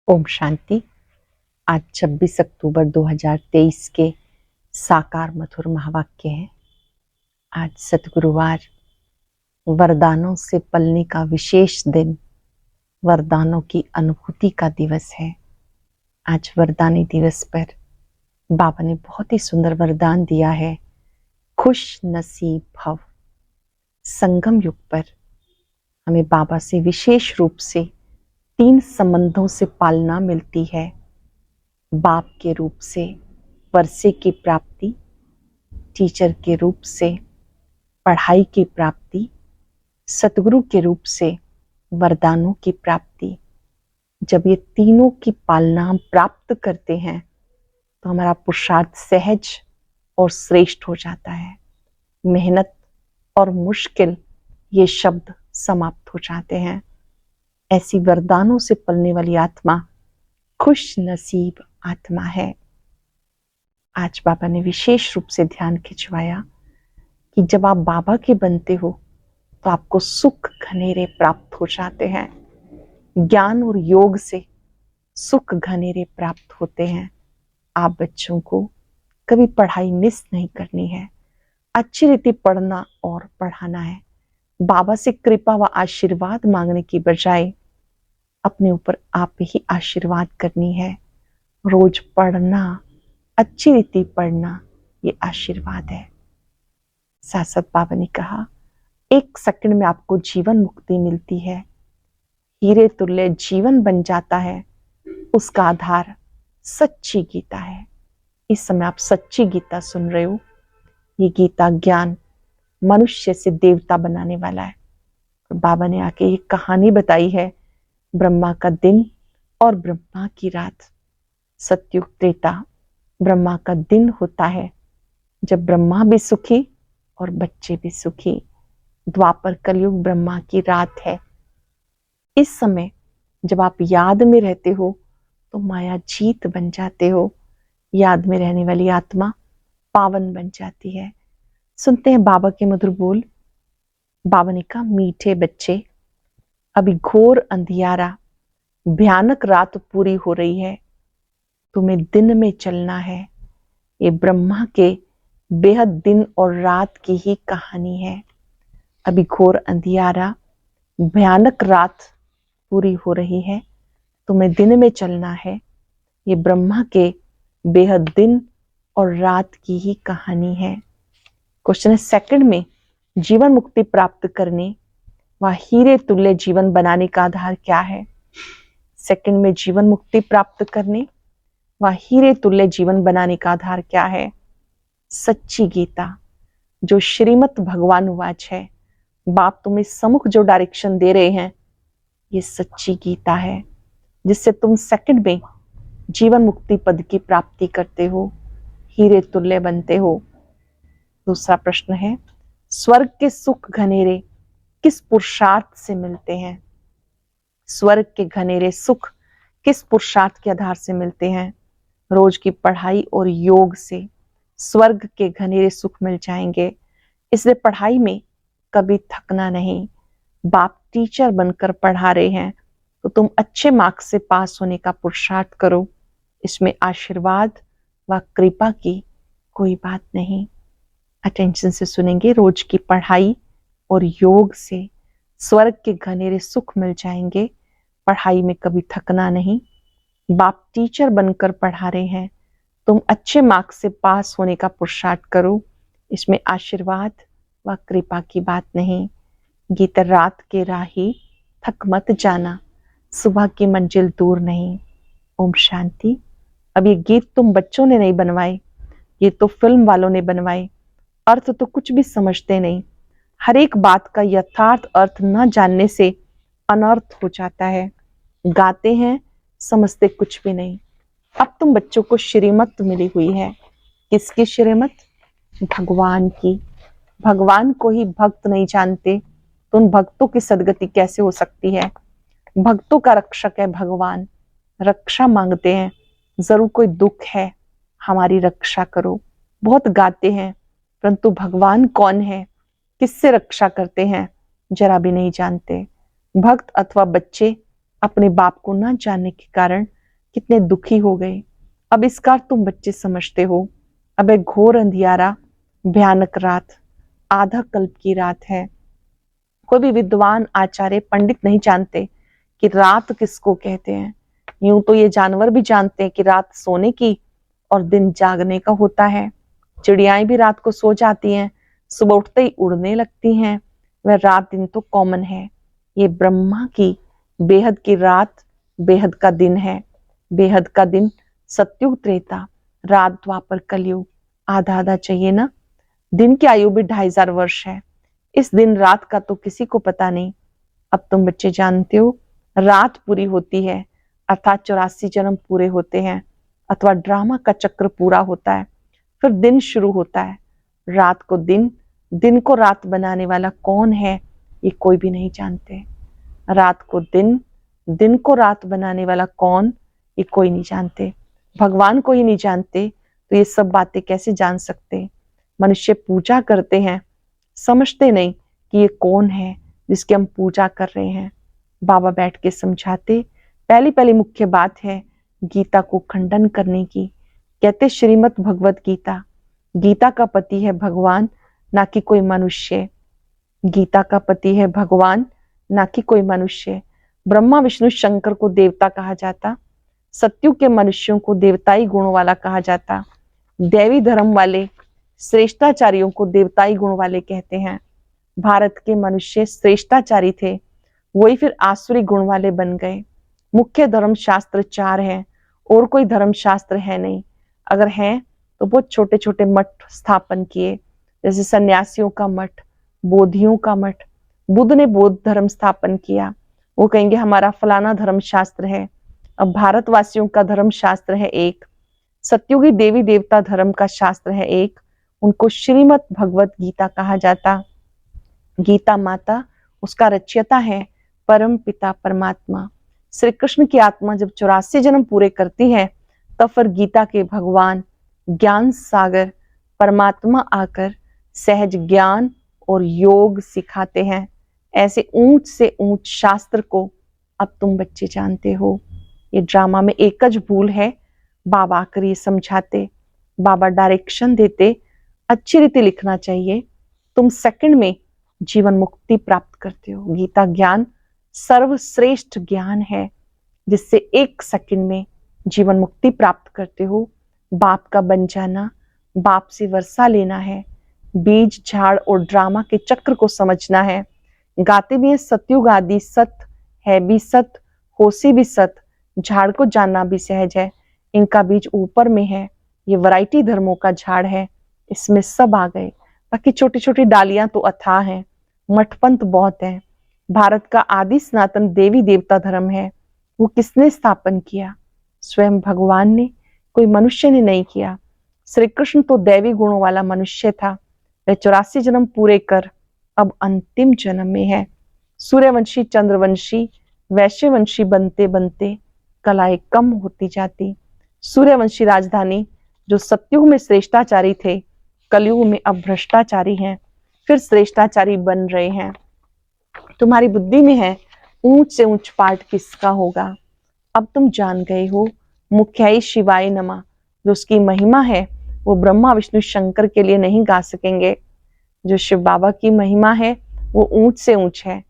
ओम शांति। आज 26 अक्टूबर 2023 के साकार मधुर महावाक्य है। आज सतगुरुवार, वरदानों से पलने का विशेष दिन, वरदानों की अनुभूति का दिवस है। आज वरदानी दिवस पर बाबा ने बहुत ही सुंदर वरदान दिया है, खुश नसीब भव। संगम युग पर हमें बाबा से विशेष रूप से 3 संबंधों से पालना मिलती है। बाप के रूप से वर्षे की प्राप्ति, टीचर के रूप से पढ़ाई की प्राप्ति, सतगुरु के रूप से वरदानों की प्राप्ति। जब ये तीनों की पालना हम प्राप्त करते हैं तो हमारा पुरुषार्थ सहज और श्रेष्ठ हो जाता है। मेहनत और मुश्किल ये शब्द समाप्त हो जाते हैं। ऐसी वरदानों से पलने वाली आत्मा खुश नसीब आत्मा है। आज बाबा ने विशेष रूप से ध्यान खिंचवाया कि जब आप बाबा के बनते हो तो आपको सुख घनेरे प्राप्त हो जाते हैं। ज्ञान और योग से सुख घनेरे प्राप्त होते हैं। आप बच्चों को कभी पढ़ाई मिस नहीं करनी है, अच्छी रीति पढ़ना और पढ़ाना है। बाबा से कृपा व आशीर्वाद मांगने की बजाय अपने ऊपर आप ही आशीर्वाद करनी है। रोज पढ़ना, अच्छी रीति पढ़ना, ये आशीर्वाद है। साथ साथ बाबा ने कहा, 1 सेकंड में आपको जीवन मुक्ति मिलती है। हीरे तुल्य जीवन बन जाता है। उसका आधार सच्ची गीता है। इस समय आप सच्ची गीता सुन रहे हो। ये गीता ज्ञान मनुष्य से देवता बनाने वाला है। और बाबा ने आके ये कहानी बताई है, ब्रह्मा का दिन और ब्रह्मा की रात। सतयुग त्रेता ब्रह्मा का दिन होता है जब ब्रह्मा भी सुखी और बच्चे भी सुखी। द्वापर कलयुग ब्रह्मा की रात है। इस समय जब आप याद में रहते हो तो माया जीत बन जाते हो। याद में रहने वाली आत्मा पावन बन जाती है। सुनते हैं बाबा के मधुर बोल। बाबा ने कहा, मीठे बच्चे, अभी घोर अंधियारा, भयानक रात पूरी हो रही है। तुम्हें दिन में चलना है। ये ब्रह्मा के बेहद दिन और रात की ही कहानी है। अभी घोर अंधियारा, भयानक रात पूरी हो रही है। तुम्हें दिन में चलना है। ये ब्रह्मा के बेहद दिन और रात की ही कहानी है। क्वेश्चन है, सेकंड में जीवन मुक्ति प्राप्त करने व हीरे तुल्य जीवन बनाने का आधार क्या है? सेकंड में जीवन मुक्ति प्राप्त करने व हीरे तुल्य जीवन बनाने का आधार क्या है? सच्ची गीता, जो श्रीमद् भगवान वाच है। बाप तुम्हें सम्मुख जो डायरेक्शन दे रहे हैं, ये सच्ची गीता है, जिससे तुम सेकंड में जीवन मुक्ति पद की प्राप्ति करते हो, हीरे तुल्य बनते हो। दूसरा प्रश्न है, स्वर्ग के सुख घनेरे किस पुरुषार्थ से मिलते हैं? स्वर्ग के घनेरे सुख किस पुरुषार्थ के आधार से मिलते हैं? रोज की पढ़ाई और योग से स्वर्ग के घनेरे सुख मिल जाएंगे। इसलिए पढ़ाई में कभी थकना नहीं। बाप टीचर बनकर पढ़ा रहे हैं तो तुम अच्छे मार्क्स से पास होने का पुरुषार्थ करो। इसमें आशीर्वाद व कृपा की कोई बात नहीं। अटेंशन से सुनेंगे। रोज की पढ़ाई और योग से स्वर्ग के घनेरे सुख मिल जाएंगे। पढ़ाई में कभी थकना नहीं। बाप टीचर बनकर पढ़ा रहे हैं, तुम अच्छे मार्क्स से पास होने का पुरुषार्थ करो। इसमें आशीर्वाद व कृपा की बात नहीं। गीत रात के राही, थक मत जाना, सुबह की मंजिल दूर नहीं। ओम शांति। अब ये गीत तुम बच्चों ने नहीं बनवाए, ये तो फिल्म वालों ने बनवाए। अर्थ तो कुछ भी समझते नहीं। हर एक बात का यथार्थ अर्थ न जानने से अनर्थ हो जाता है। गाते हैं, समझते कुछ भी नहीं। अब तुम बच्चों को श्रीमत मिली हुई है। किसकी श्रीमत? भगवान की। भगवान को ही भक्त नहीं जानते तो उन भक्तों की सदगति कैसे हो सकती है? भक्तों का रक्षक है भगवान। रक्षा मांगते हैं, जरूर कोई दुख है, हमारी रक्षा करो। बहुत गाते हैं, परंतु भगवान कौन है, किससे रक्षा करते हैं, जरा भी नहीं जानते। भक्त अथवा बच्चे अपने बाप को न जानने के कारण कितने दुखी हो गए। अब इसका तुम बच्चे समझते हो। अब एक घोर अंधियारा, भयानक रात, आधा कल्प की रात है। कोई भी विद्वान, आचार्य, पंडित नहीं जानते कि रात किसको कहते हैं। यूं तो ये जानवर भी जानते हैं कि रात सोने की और दिन जागने का होता है। चिड़ियाएं भी रात को सो जाती हैं, सुबह उठते ही उड़ने लगती हैं। वह रात दिन तो कॉमन है। ये ब्रह्मा की बेहद की रात, बेहद का दिन है। बेहद का दिन सत्युग, त्रेता, रात द्वापर, कलयुग। आधा आधा चाहिए ना। दिन की आयु भी 2500 वर्ष है। इस दिन रात का तो किसी को पता नहीं। अब तुम बच्चे जानते हो, रात पूरी होती है अर्थात 84 जन्म पूरे होते हैं, अथवा ड्रामा का चक्र पूरा होता है, फिर दिन शुरू होता है। रात को दिन, दिन को रात बनाने वाला कौन है, ये कोई भी नहीं जानते। रात को दिन, दिन को रात बनाने वाला कौन, ये कोई नहीं जानते। भगवान को ही नहीं जानते तो ये सब बातें कैसे जान सकते। मनुष्य पूजा करते हैं, समझते नहीं कि ये कौन है जिसकी हम पूजा कर रहे हैं। बाबा बैठ के समझाते। पहली पहली मुख्य बात है गीता को खंडन करने की। कहते श्रीमद् भगवत गीता, गीता का पति है भगवान, ना कि कोई मनुष्य। गीता का पति है भगवान, ना कि कोई मनुष्य। ब्रह्मा विष्णु शंकर को देवता कहा जाता, सत्युग के मनुष्यों को देवताई गुणों वाला कहा जाता। दैवी धर्म वाले श्रेष्ठाचारियों को देवताई गुण वाले कहते हैं। भारत के मनुष्य श्रेष्ठाचारी थे, वही फिर आसुरी गुण वाले बन गए। मुख्य धर्म शास्त्र 4 हैं, और कोई धर्म शास्त्र है नहीं। अगर हैं तो बहुत छोटे छोटे मठ स्थापन किए, जैसे सन्यासियों का मठ, बोधियों का मठ। बुद्ध ने बौद्ध धर्म स्थापन किया, वो कहेंगे हमारा फलाना धर्म शास्त्र है। अब भारतवासियों का धर्म शास्त्र है एक, सत्युगी देवी देवता धर्म का शास्त्र है एक, उनको श्रीमद् भगवत गीता कहा जाता। गीता माता, उसका रचयिता है परम पिता परमात्मा। श्री कृष्ण की आत्मा जब 84 जन्म पूरे करती है, तब फिर गीता के भगवान ज्ञान सागर परमात्मा आकर सहज ज्ञान और योग सिखाते हैं। ऐसे ऊंच से ऊंच शास्त्र को अब तुम बच्चे जानते हो। ये ड्रामा में एक ज भूल है, बाबा आकर ये समझाते, बाबा डायरेक्शन देते, अच्छी रीति लिखना चाहिए, तुम सेकंड में जीवन मुक्ति प्राप्त करते हो। गीता ज्ञान सर्वश्रेष्ठ ज्ञान है, जिससे 1 सेकंड में जीवन मुक्ति प्राप्त करते हो। बाप का बन जाना, बाप से वर्षा लेना है, बीज झाड़ और ड्रामा के चक्र को समझना है। गाते भी है सतयुग आदि सत है भी सत, होशी भी सत, झाड़ को जानना भी सहज है, इनका बीज ऊपर में है। ये वैरायटी धर्मों का झाड़ है, इसमें सब आ गए। बाकी छोटी छोटी डालियां तो अथाह हैं, मठपंथ बहुत है। भारत का आदि सनातन देवी देवता धर्म है, वो किसने स्थापन किया? स्वयं भगवान ने, कोई मनुष्य ने नहीं किया। श्री कृष्ण तो दैवी गुणों वाला मनुष्य था, वह 84 जन्म पूरे कर अब अंतिम जन्म में है। सूर्यवंशी, चंद्रवंशी, वैश्यवंशी बनते बनते कलाएं कम होती जाती। सूर्यवंशी राजधानी जो सतयुग में श्रेष्ठाचारी थे, कलयुग में अब भ्रष्टाचारी हैं, फिर श्रेष्ठाचारी बन रहे हैं। तुम्हारी बुद्धि में है ऊंच से ऊंच पाठ किसका होगा। अब तुम जान गए हो। मुख्याई शिवाय नमः, जो उसकी महिमा है वो ब्रह्मा विष्णु शंकर के लिए नहीं गा सकेंगे। जो शिव बाबा की महिमा है वो ऊंच से ऊंच है।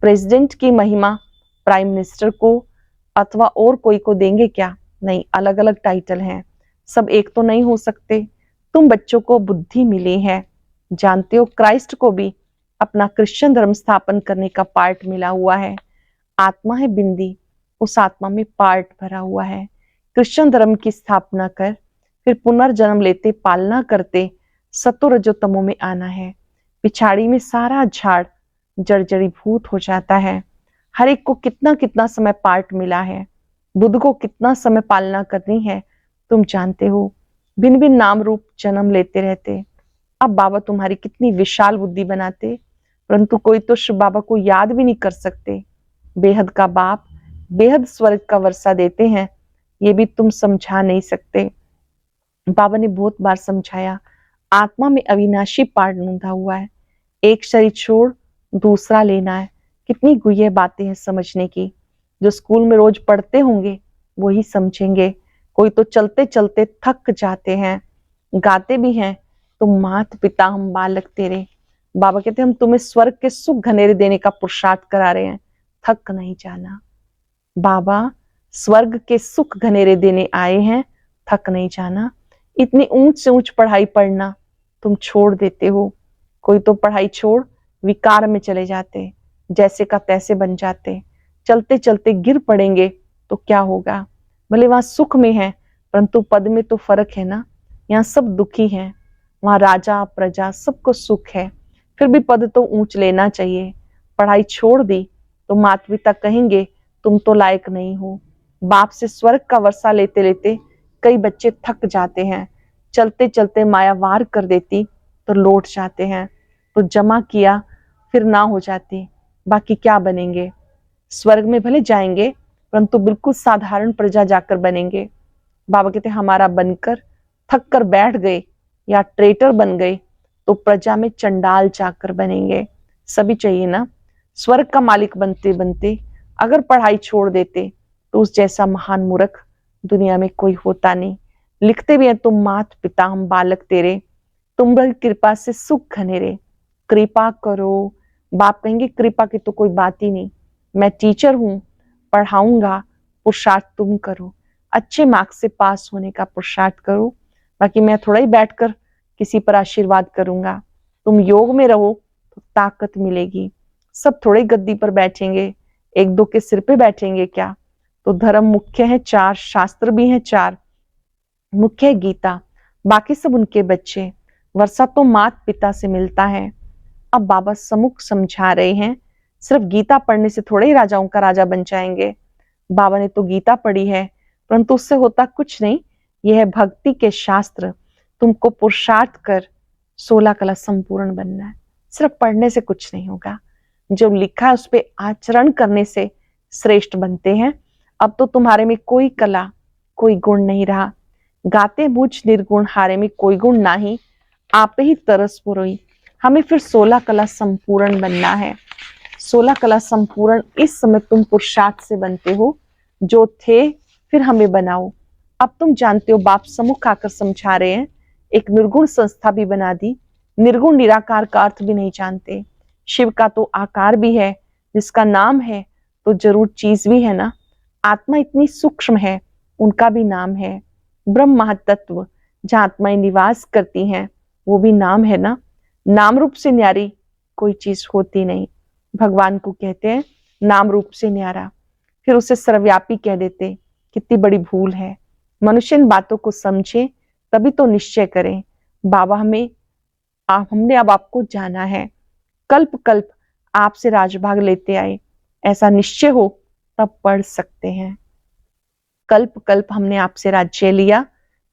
प्रेसिडेंट की महिमा प्राइम मिनिस्टर को अथवा और कोई को देंगे क्या? नहीं, अलग अलग टाइटल हैं, सब एक तो नहीं हो सकते। तुम बच्चों को बुद्धि मिली है, जानते हो क्राइस्ट को भी अपना क्रिश्चियन धर्म स्थापन करने का पार्ट मिला हुआ है। आत्मा है बिंदी, उस आत्मा में पार्ट भरा हुआ है। क्रिश्चियन धर्म की स्थापना कर, फिर पुनर्जन्म लेते, पालना करते, सतो रजो तमो में आना है। पिछाड़ी में सारा झाड़ जर्जरीभूत हो जाता है। हर एक को कितना कितना समय पार्ट मिला है, बुद्ध को कितना समय पालना करनी है, तुम जानते हो। भिन्न भिन्न नाम रूप जन्म लेते रहते। अब बाबा तुम्हारी कितनी विशाल बुद्धि बनाते, परंतु कोई तो शिव बाबा को याद भी नहीं कर सकते। बेहद का बाप बेहद स्वर्ग का वर्षा देते हैं, ये भी तुम समझा नहीं सकते। बाबा ने बहुत बार समझाया, आत्मा में अविनाशी पार्ट बंधा हुआ है, एक शरीर छोड़ दूसरा लेना है। कितनी गुह्य बातें हैं समझने की, जो स्कूल में रोज पढ़ते होंगे वही समझेंगे। कोई तो चलते चलते थक जाते हैं, गाते भी हैं, तुम मात पिता हम बालक तेरे। बाबा कहते हैं हम तुम्हें स्वर्ग के सुख घनेरे देने का पुरुषार्थ करा रहे हैं, थक नहीं जाना। बाबा स्वर्ग के सुख घनेरे देने आए हैं, थक नहीं जाना। इतनी ऊंच से ऊंच पढ़ाई पढ़ना तुम छोड़ देते हो। कोई तो पढ़ाई छोड़ विकार में चले जाते, जैसे का तैसे बन जाते, चलते चलते गिर पड़ेंगे तो क्या होगा। भले वहां सुख में है परंतु पद में तो फर्क है ना। यहाँ सब दुखी हैं, वहां राजा प्रजा सबको सुख है, फिर भी पद तो ऊंच लेना चाहिए। पढ़ाई छोड़ दी तो माता पिता कहेंगे तुम तो लायक नहीं हो। बाप से स्वर्ग का वर्षा लेते लेते कई बच्चे थक जाते हैं, चलते चलते माया वार कर देती तो लौट जाते हैं, तो जमा किया फिर ना हो जाती, बाकी क्या बनेंगे। स्वर्ग में भले जाएंगे परंतु बिल्कुल साधारण प्रजा जाकर बनेंगे। बाबा कहते हमारा बनकर थक कर बैठ गए या ट्रेटर बन गए तो प्रजा में चंडाल जाकर बनेंगे। सभी चाहिए ना। स्वर्ग का मालिक बनते बनते अगर पढ़ाई छोड़ देते तो उस जैसा महान मूर्ख दुनिया में कोई होता नहीं। लिखते भी हैं तुम मात पिता हम बालक तेरे, तुम कृपा से सुख घनेरे। कृपा करो, बाप कहेंगे कृपा की तो कोई बात ही नहीं, मैं टीचर हूं, पढ़ाऊंगा, पुरुषार्थ तुम करो, अच्छे मार्क्स से पास होने का पुरुषार्थ करो, बाकी मैं थोड़ा ही बैठकर किसी पर आशीर्वाद करूंगा। तुम योग में रहो तो ताकत मिलेगी। सब थोड़े गद्दी पर बैठेंगे, एक दो के सिर पे बैठेंगे क्या। तो धर्म मुख्य है 4, शास्त्र भी है 4, मुख्य है गीता, बाकी सब उनके बच्चे। वर्षा तो मात पिता से मिलता है। अब बाबा सम्मुख समझा रहे हैं, सिर्फ गीता पढ़ने से थोड़े ही राजाओं का राजा बन जाएंगे। बाबा ने तो गीता पढ़ी है परंतु उससे होता कुछ नहीं। यह है भक्ति के शास्त्र, तुमको पुरुषार्थ कर 16 कला संपूर्ण बनना है। सिर्फ पढ़ने से कुछ नहीं होगा, जो लिखा है उस पर आचरण करने से श्रेष्ठ बनते हैं। अब तो तुम्हारे में कोई कला कोई गुण नहीं रहा, गाते मुझ निर्गुण हारे में कोई गुण नाही, आप ही तरस पुरोई। हमें फिर 16 कला संपूर्ण बनना है। 16 कला संपूर्ण इस समय तुम पुरुषार्थ से बनते हो, जो थे फिर हमें बनाओ। अब तुम जानते हो, बाप सम्मुख आकर समझा रहे हैं, एक निर्गुण संस्था भी बना दी। निर्गुण निराकार का अर्थ भी नहीं जानते। शिव का तो आकार भी है, जिसका नाम है तो जरूर चीज भी है ना। आत्मा इतनी सूक्ष्म है, उनका भी नाम है। ब्रह्म महातत्व जहां आत्माएं निवास करती हैं वो भी नाम है ना। नाम रूप से न्यारी कोई चीज होती नहीं। भगवान को कहते हैं नाम रूप से न्यारा, फिर उसे सर्वव्यापी कह देते, कितनी बड़ी भूल है। मनुष्य इन बातों को समझे तभी तो निश्चय करें। बाबा हमने अब आपको जाना है, कल्प कल्प आपसे राजभाग लेते आए, ऐसा निश्चय हो तब पढ़ सकते हैं। कल्प कल्प हमने आपसे राज्य लिया,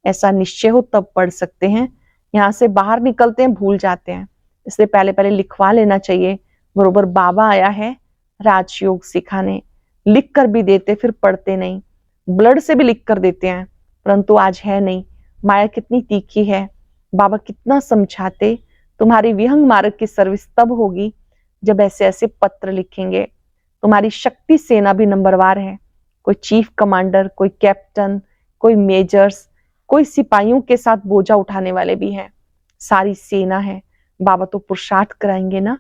ऐसा निश्चय हो तब पढ़ सकते हैं। यहाँ से बाहर निकलते हैं भूल जाते हैं, इसलिए पहले पहले लिखवा लेना चाहिए। बरोबर बाबा आया है राजयोग सिखाने, लिख कर भी देते फिर पढ़ते नहीं। ब्लड से भी लिख कर देते हैं परंतु आज है नहीं। माया कितनी तीखी है, बाबा कितना समझाते। तुम्हारी विहंग मार्ग की सर्विस तब होगी जब ऐसे ऐसे पत्र लिखेंगे। तुम्हारी शक्ति सेना भी नंबरवार है, कोई चीफ कमांडर, कोई कैप्टन, कोई मेजर्स, कोई सिपाहियों के साथ बोझा उठाने वाले भी हैं। सारी सेना है। बाबा तो पुरुषार्थ कराएंगे ना।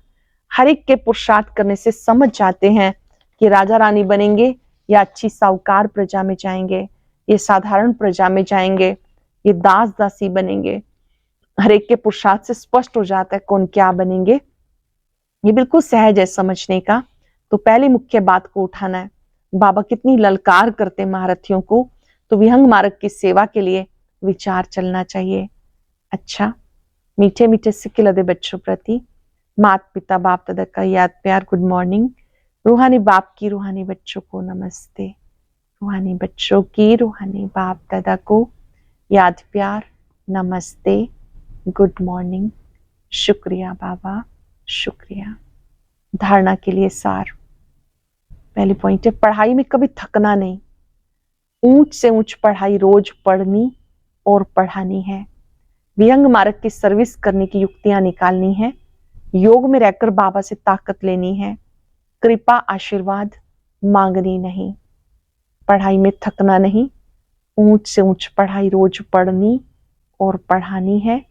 हर एक के पुरुषार्थ करने से समझ जाते हैं कि राजा रानी बनेंगे या अच्छी साहूकार प्रजा में जाएंगे, ये साधारण प्रजा में जाएंगे, ये दास दासी बनेंगे। हर एक के पुरुषार्थ से स्पष्ट हो जाता है कौन क्या बनेंगे। ये बिल्कुल सहज है समझने का। तो पहली मुख्य बात को उठाना है। बाबा कितनी ललकार करते महारथियों को, तो विहंग मार्ग की सेवा के लिए विचार चलना चाहिए। अच्छा, मीठे मीठे सिक्के लदे बच्चों प्रति माता पिता बाप दादा का याद प्यार गुड मॉर्निंग। रूहानी बाप की रूहानी बच्चों को नमस्ते। रूहानी बच्चों की रूहानी बाप दादा को याद प्यार नमस्ते गुड मॉर्निंग। शुक्रिया बाबा, शुक्रिया। धारणा के लिए सार। पहली पॉइंट है, पढ़ाई में कभी थकना नहीं। ऊंच से ऊंच पढ़ाई रोज पढ़नी और पढ़ानी है। विहंग मार्ग की सर्विस करने की युक्तियां निकालनी है। योग में रहकर बाबा से ताकत लेनी है। कृपा आशीर्वाद मांगनी नहीं। पढ़ाई में थकना नहीं, ऊंच से ऊंच पढ़ाई रोज पढ़नी और पढ़ानी है।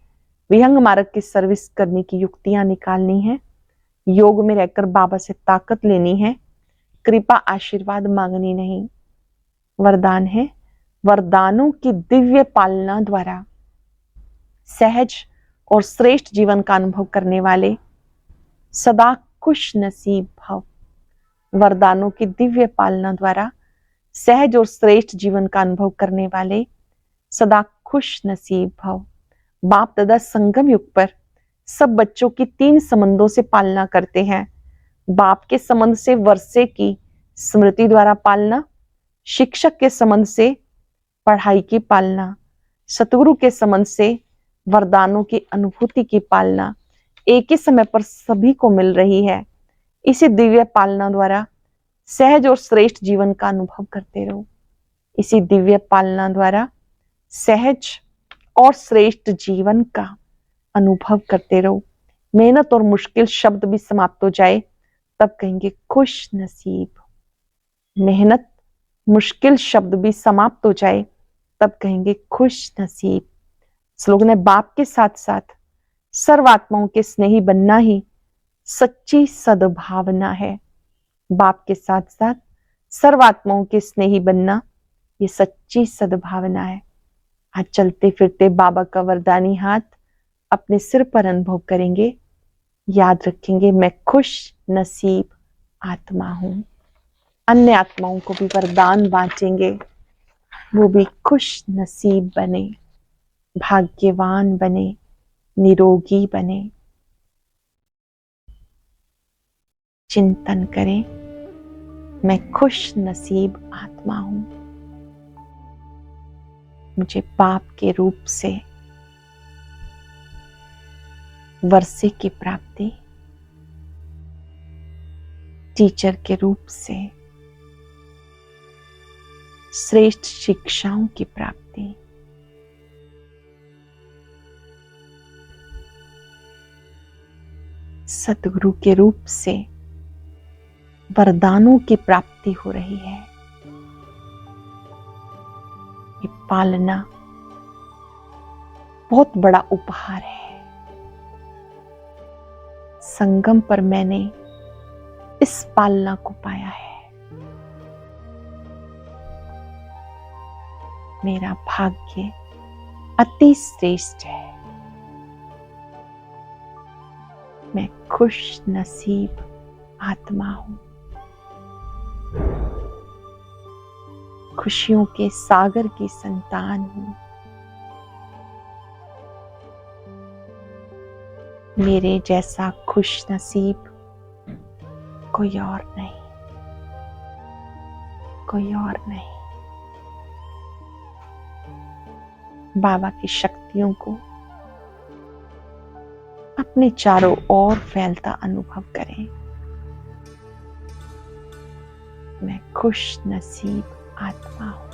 विहंग मार्ग की सर्विस करने की युक्तियां निकालनी है। योग में रहकर बाबा से ताकत लेनी है। कृपा आशीर्वाद मांगनी नहीं। वरदान है, वरदानों की दिव्य पालना द्वारा सहज और श्रेष्ठ जीवन का अनुभव करने वाले सदा खुश नसीब भव। वरदानों की दिव्य पालना द्वारा सहज और श्रेष्ठ जीवन का अनुभव करने वाले सदा खुश नसीब भव। बाप दादा संगम युग पर सब बच्चों की 3 संबंधों से पालना करते हैं। बाप के संबंध से वर्षे की स्मृति द्वारा पालना, शिक्षक के संबंध से पढ़ाई की पालना, सतगुरु के संबंध से वरदानों की अनुभूति की पालना एक ही समय पर सभी को मिल रही है। इसी दिव्य पालना द्वारा सहज और श्रेष्ठ जीवन का अनुभव करते रहो। इसी दिव्य पालना द्वारा सहज और श्रेष्ठ जीवन का अनुभव करते रहो। मेहनत और मुश्किल शब्द भी समाप्त हो जाए तब कहेंगे खुश नसीब। मेहनत मुश्किल शब्द भी समाप्त हो जाए तब कहेंगे खुश नसीब। स्लोगन है, बाप के साथ साथ सर्वात्माओं के स्नेही बनना ही सच्ची सद्भावना है। बाप के साथ साथ सर्वात्माओं के स्नेही बनना ये सच्ची सद्भावना है। आज चलते फिरते बाबा का वरदानी हाथ अपने सिर पर अनुभव करेंगे। याद रखेंगे, मैं खुश नसीब आत्मा हूं। अन्य आत्माओं को भी वरदान बांटेंगे, वो भी खुश नसीब बने, भाग्यवान बने, निरोगी बने। चिंतन करें, मैं खुश नसीब आत्मा हूं। मुझे बाप के रूप से वर्षे की प्राप्ति, टीचर के रूप से श्रेष्ठ शिक्षाओं की प्राप्ति, सतगुरु के रूप से वरदानों की प्राप्ति हो रही है। ये पालना बहुत बड़ा उपहार है। संगम पर मैंने इस पालना को पाया है। मेरा भाग्य अति श्रेष्ठ है। मैं खुश नसीब आत्मा हूं। खुशियों के सागर की संतान हूं। मेरे जैसा खुश नसीब कोई और नहीं, कोई और नहीं। बाबा की शक्तियों को अपने चारों ओर फैलता अनुभव करें। मैं खुश नसीब आत्मा हूं।